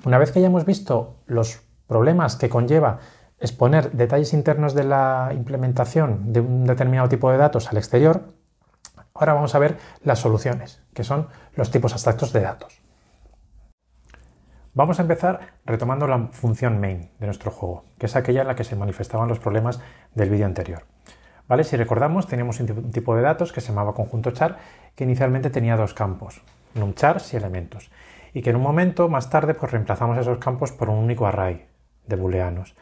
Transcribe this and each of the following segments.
Una vez que ya hemos visto los problemas que conlleva exponer detalles internos de la implementación de un determinado tipo de datos al exterior, ahora vamos a ver las soluciones, que son los tipos abstractos de datos. Vamos a empezar retomando la función main de nuestro juego, que es aquella en la que se manifestaban los problemas del vídeo anterior. ¿Vale? Si recordamos, teníamos un tipo de datos que se llamaba conjunto char, que inicialmente tenía dos campos, numchars y elementos, y que en un momento más tarde pues reemplazamos esos campos por un único array de booleanos.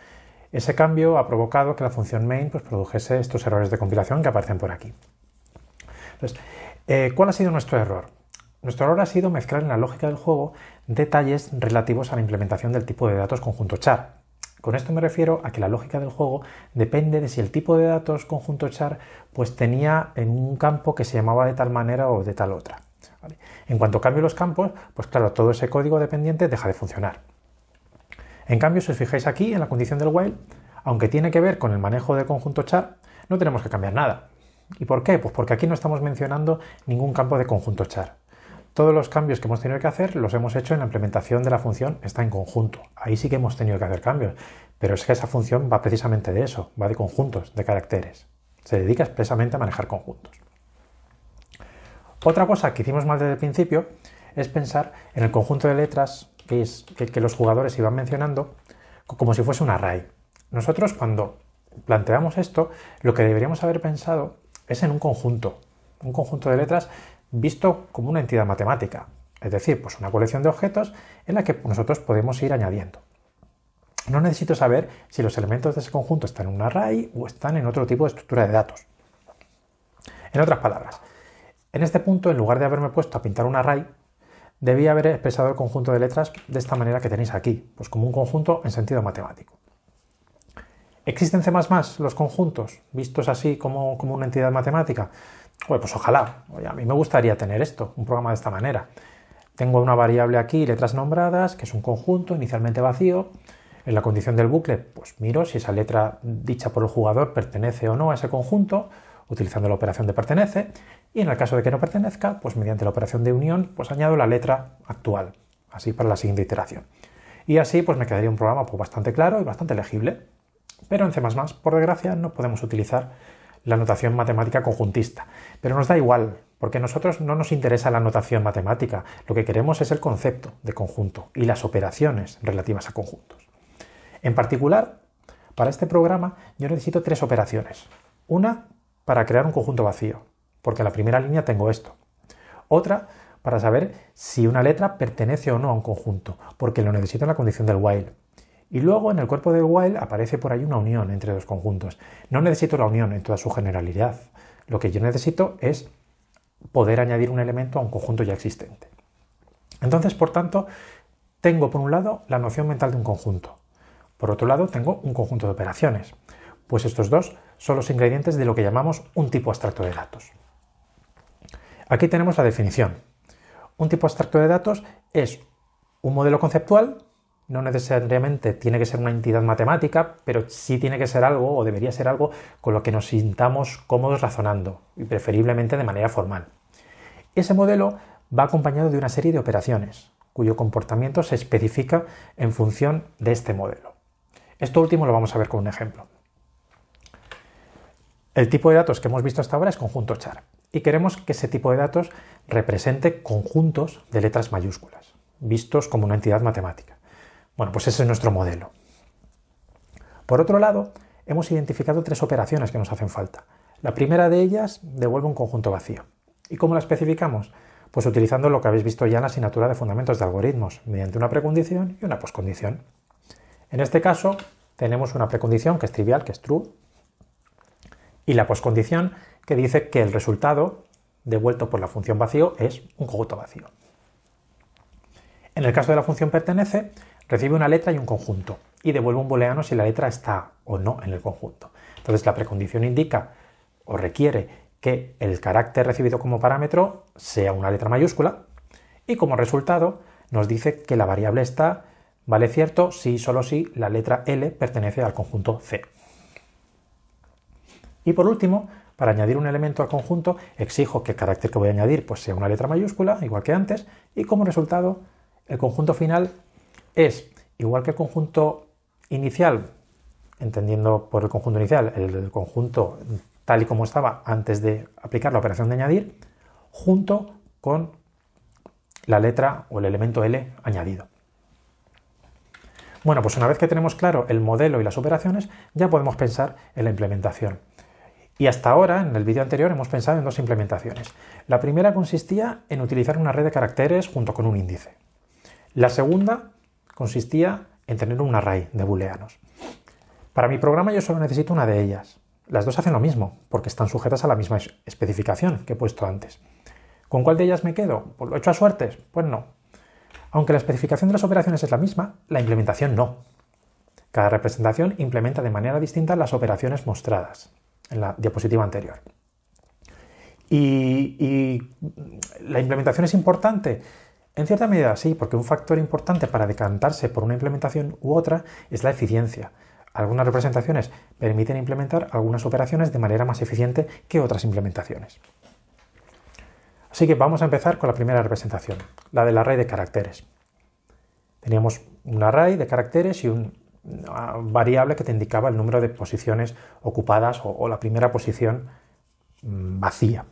Ese cambio ha provocado que la función main pues produjese estos errores de compilación que aparecen por aquí. Entonces, ¿cuál ha sido nuestro error? Nuestro error ha sido mezclar en la lógica del juego detalles relativos a la implementación del tipo de datos conjunto char. Con esto me refiero a que la lógica del juego depende de si el tipo de datos conjunto char pues tenía en un campo que se llamaba de tal manera o de tal otra. ¿Vale? En cuanto cambio los campos, pues claro, todo ese código dependiente deja de funcionar. En cambio, si os fijáis aquí en la condición del while, aunque tiene que ver con el manejo del conjunto char, no tenemos que cambiar nada. ¿Y por qué? Pues porque aquí no estamos mencionando ningún campo de conjunto char. Todos los cambios que hemos tenido que hacer los hemos hecho en la implementación de la función está en conjunto. Ahí sí que hemos tenido que hacer cambios, pero es que esa función va precisamente de eso, va de conjuntos, de caracteres. Se dedica expresamente a manejar conjuntos. Otra cosa que hicimos mal desde el principio es pensar en el conjunto de letras que los jugadores iban mencionando como si fuese un array. Nosotros cuando planteamos esto, lo que deberíamos haber pensado es en un conjunto de letras visto como una entidad matemática, es decir, pues una colección de objetos en la que nosotros podemos ir añadiendo. No necesito saber si los elementos de ese conjunto están en un array o están en otro tipo de estructura de datos. En otras palabras, en este punto, en lugar de haberme puesto a pintar un array, debía haber expresado el conjunto de letras de esta manera que tenéis aquí, pues como un conjunto en sentido matemático. ¿Existen en C++ los conjuntos vistos así como una entidad matemática? Pues ojalá. Oye, a mí me gustaría tener esto, un programa de esta manera. Tengo una variable aquí, letras nombradas, que es un conjunto inicialmente vacío. En la condición del bucle, pues miro si esa letra dicha por el jugador pertenece o no a ese conjunto, utilizando la operación de pertenece. Y en el caso de que no pertenezca, pues mediante la operación de unión, pues añado la letra actual, así para la siguiente iteración. Y así pues me quedaría un programa pues, bastante claro y bastante legible. Pero en C++, por desgracia, no podemos utilizar la notación matemática conjuntista. Pero nos da igual, porque a nosotros no nos interesa la notación matemática. Lo que queremos es el concepto de conjunto y las operaciones relativas a conjuntos. En particular, para este programa yo necesito tres operaciones. Una para crear un conjunto vacío, porque en la primera línea tengo esto. Otra para saber si una letra pertenece o no a un conjunto, porque lo necesito en la condición del while. Y luego en el cuerpo del while aparece por ahí una unión entre dos conjuntos. No necesito la unión en toda su generalidad. Lo que yo necesito es poder añadir un elemento a un conjunto ya existente. Entonces, por tanto, tengo por un lado la noción mental de un conjunto. Por otro lado, tengo un conjunto de operaciones. Pues estos dos son los ingredientes de lo que llamamos un tipo abstracto de datos. Aquí tenemos la definición. Un tipo abstracto de datos es un modelo conceptual. No necesariamente tiene que ser una entidad matemática, pero sí tiene que ser algo, o debería ser algo, con lo que nos sintamos cómodos razonando, y preferiblemente de manera formal. Ese modelo va acompañado de una serie de operaciones, cuyo comportamiento se especifica en función de este modelo. Esto último lo vamos a ver con un ejemplo. El tipo de datos que hemos visto hasta ahora es conjunto char, y queremos que ese tipo de datos represente conjuntos de letras mayúsculas, vistos como una entidad matemática. Bueno, pues ese es nuestro modelo. Por otro lado, hemos identificado tres operaciones que nos hacen falta. La primera de ellas devuelve un conjunto vacío. ¿Y cómo la especificamos? Pues utilizando lo que habéis visto ya en la asignatura de fundamentos de algoritmos, mediante una precondición y una poscondición. En este caso, tenemos una precondición que es trivial, que es true, y la poscondición que dice que el resultado devuelto por la función vacío es un conjunto vacío. En el caso de la función pertenece, recibe una letra y un conjunto y devuelve un booleano si la letra está o no en el conjunto. Entonces la precondición indica o requiere que el carácter recibido como parámetro sea una letra mayúscula y como resultado nos dice que la variable está vale cierto si y solo si la letra L pertenece al conjunto C. Y por último, para añadir un elemento al conjunto, exijo que el carácter que voy a añadir pues sea una letra mayúscula, igual que antes, y como resultado el conjunto final es, igual que el conjunto inicial, entendiendo por el conjunto inicial el conjunto tal y como estaba antes de aplicar la operación de añadir, junto con la letra o el elemento L añadido. Bueno, pues una vez que tenemos claro el modelo y las operaciones, ya podemos pensar en la implementación. Y hasta ahora, en el vídeo anterior, hemos pensado en dos implementaciones. La primera consistía en utilizar una red de caracteres junto con un índice. La segunda consistía en tener un array de booleanos. Para mi programa yo solo necesito una de ellas. Las dos hacen lo mismo, porque están sujetas a la misma especificación que he puesto antes. ¿Con cuál de ellas me quedo? ¿Pues lo he hecho a suertes? Pues no. Aunque la especificación de las operaciones es la misma, la implementación no. Cada representación implementa de manera distinta las operaciones mostradas en la diapositiva anterior. ¿Y la implementación es importante? En cierta medida sí, porque un factor importante para decantarse por una implementación u otra es la eficiencia. Algunas representaciones permiten implementar algunas operaciones de manera más eficiente que otras implementaciones. Así que vamos a empezar con la primera representación, la del array de caracteres. Teníamos un array de caracteres y una variable que te indicaba el número de posiciones ocupadas o la primera posición vacía.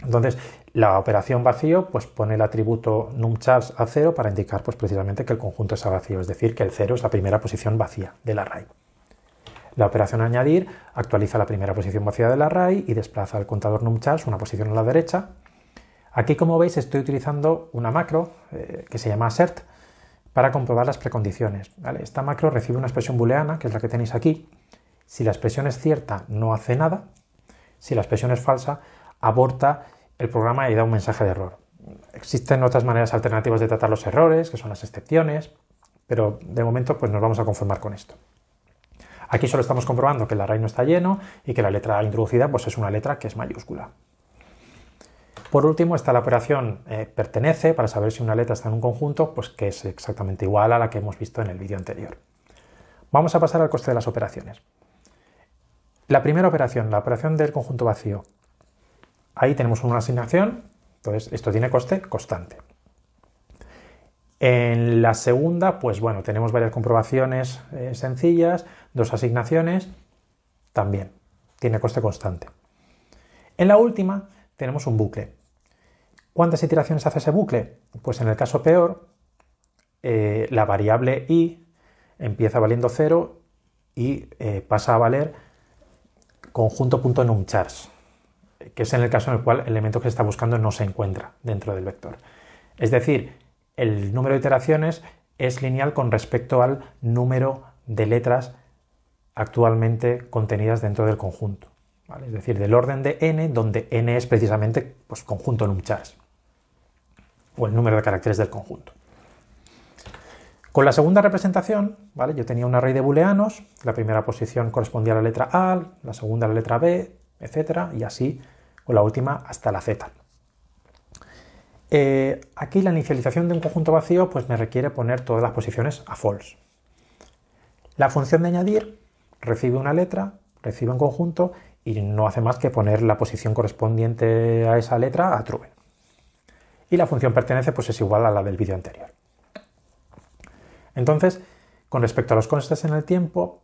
Entonces, la operación vacío pues pone el atributo numchars a 0 para indicar pues precisamente que el conjunto es vacío, es decir, que el 0 es la primera posición vacía del array. La operación añadir actualiza la primera posición vacía del array y desplaza el contador numchars una posición a la derecha. Aquí, como veis, estoy utilizando una macro que se llama assert para comprobar las precondiciones, ¿vale? Esta macro recibe una expresión booleana, que es la que tenéis aquí. Si la expresión es cierta, no hace nada. Si la expresión es falsa, aborta el programa y da un mensaje de error. Existen otras maneras alternativas de tratar los errores, que son las excepciones, pero de momento pues nos vamos a conformar con esto. Aquí solo estamos comprobando que el array no está lleno y que la letra introducida pues es una letra que es mayúscula. Por último está la operación pertenece, para saber si una letra está en un conjunto, pues que es exactamente igual a la que hemos visto en el vídeo anterior. Vamos a pasar al coste de las operaciones. La primera operación, la operación del conjunto vacío. Ahí tenemos una asignación, entonces esto tiene coste constante. En la segunda, pues bueno, tenemos varias comprobaciones sencillas, dos asignaciones, también tiene coste constante. En la última tenemos un bucle. ¿Cuántas iteraciones hace ese bucle? Pues en el caso peor, la variable i empieza valiendo 0 y pasa a valer conjunto.numchars, que es en el caso en el cual el elemento que se está buscando no se encuentra dentro del vector. Es decir, el número de iteraciones es lineal con respecto al número de letras actualmente contenidas dentro del conjunto, ¿vale? Es decir, del orden de n, donde n es precisamente pues, conjunto numchars, o el número de caracteres del conjunto. Con la segunda representación, ¿vale? Yo tenía un array de booleanos, la primera posición correspondía a la letra A, la segunda a la letra B, etcétera, y así con la última hasta la Z. Aquí la inicialización de un conjunto vacío pues me requiere poner todas las posiciones a false. La función de añadir recibe una letra, recibe un conjunto y no hace más que poner la posición correspondiente a esa letra a true. Y la función pertenece pues es igual a la del vídeo anterior. Entonces, con respecto a los costes en el tiempo,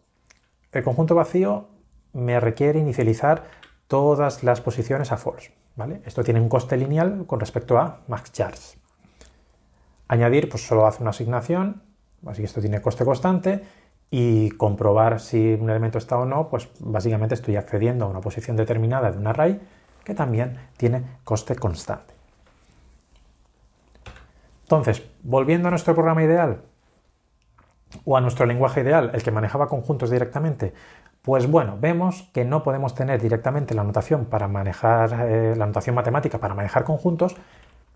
el conjunto vacío me requiere inicializar todas las posiciones a false, ¿vale? Esto tiene un coste lineal con respecto a maxchars. Añadir pues solo hace una asignación, así que esto tiene coste constante, y comprobar si un elemento está o no, pues básicamente estoy accediendo a una posición determinada de un array que también tiene coste constante. Entonces, volviendo a nuestro programa ideal, o a nuestro lenguaje ideal, el que manejaba conjuntos directamente, pues bueno, vemos que no podemos tener directamente la notación para manejar la notación matemática para manejar conjuntos,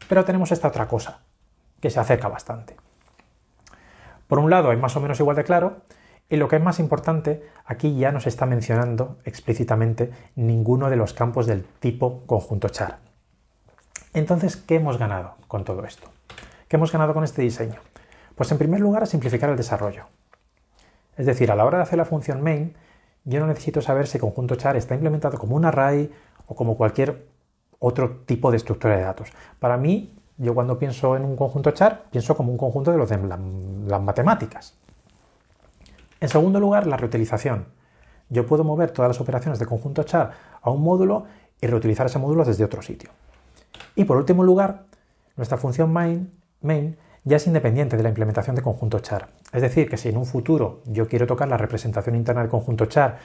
pero tenemos esta otra cosa que se acerca bastante. Por un lado, es más o menos igual de claro, y lo que es más importante, aquí ya no se está mencionando explícitamente ninguno de los campos del tipo conjunto char. Entonces, ¿qué hemos ganado con todo esto? ¿Qué hemos ganado con este diseño? Pues en primer lugar, a simplificar el desarrollo. Es decir, a la hora de hacer la función main, yo no necesito saber si conjunto char está implementado como un array o como cualquier otro tipo de estructura de datos. Para mí, yo cuando pienso en un conjunto char, pienso como un conjunto de los de las matemáticas. En segundo lugar, la reutilización. Yo puedo mover todas las operaciones de conjunto char a un módulo y reutilizar ese módulo desde otro sitio. Y por último lugar, nuestra función main ya es independiente de la implementación de conjunto char. Es decir, que si en un futuro yo quiero tocar la representación interna del conjunto char,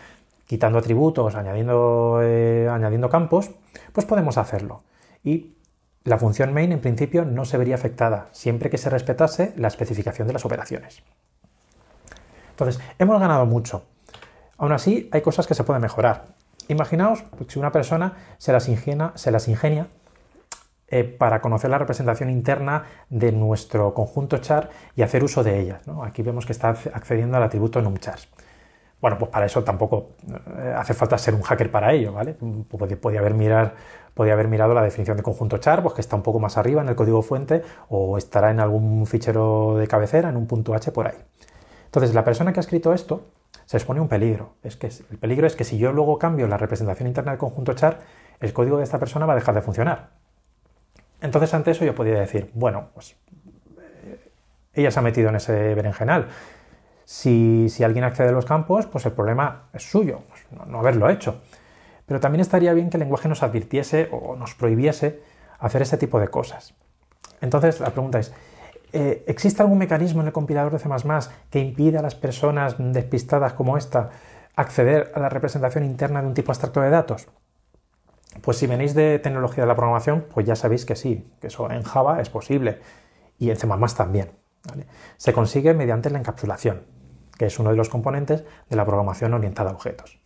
quitando atributos, añadiendo campos, pues podemos hacerlo. Y la función main en principio no se vería afectada, siempre que se respetase la especificación de las operaciones. Entonces, hemos ganado mucho. Aún así, hay cosas que se pueden mejorar. Imaginaos si una persona se las ingenia para conocer la representación interna de nuestro conjunto char y hacer uso de ellas, ¿no? Aquí vemos que está accediendo al atributo numchars. Bueno, pues para eso tampoco hace falta ser un hacker para ello, ¿vale? Podía haber mirado la definición de conjunto char, pues que está un poco más arriba en el código fuente o estará en algún fichero de cabecera, en un .h por ahí. Entonces, la persona que ha escrito esto se expone a un peligro. El peligro es que si yo luego cambio la representación interna del conjunto char, el código de esta persona va a dejar de funcionar. Entonces, ante eso yo podría decir, bueno, pues ella se ha metido en ese berenjenal. Si alguien accede a los campos, pues el problema es suyo, pues no haberlo hecho. Pero también estaría bien que el lenguaje nos advirtiese o nos prohibiese hacer este tipo de cosas. Entonces, la pregunta es, ¿existe algún mecanismo en el compilador de C++ que impida a las personas despistadas como esta acceder a la representación interna de un tipo abstracto de datos? Pues si venís de tecnología de la programación, pues ya sabéis que sí, que eso en Java es posible y en C++ también, ¿vale? Se consigue mediante la encapsulación, que es uno de los componentes de la programación orientada a objetos.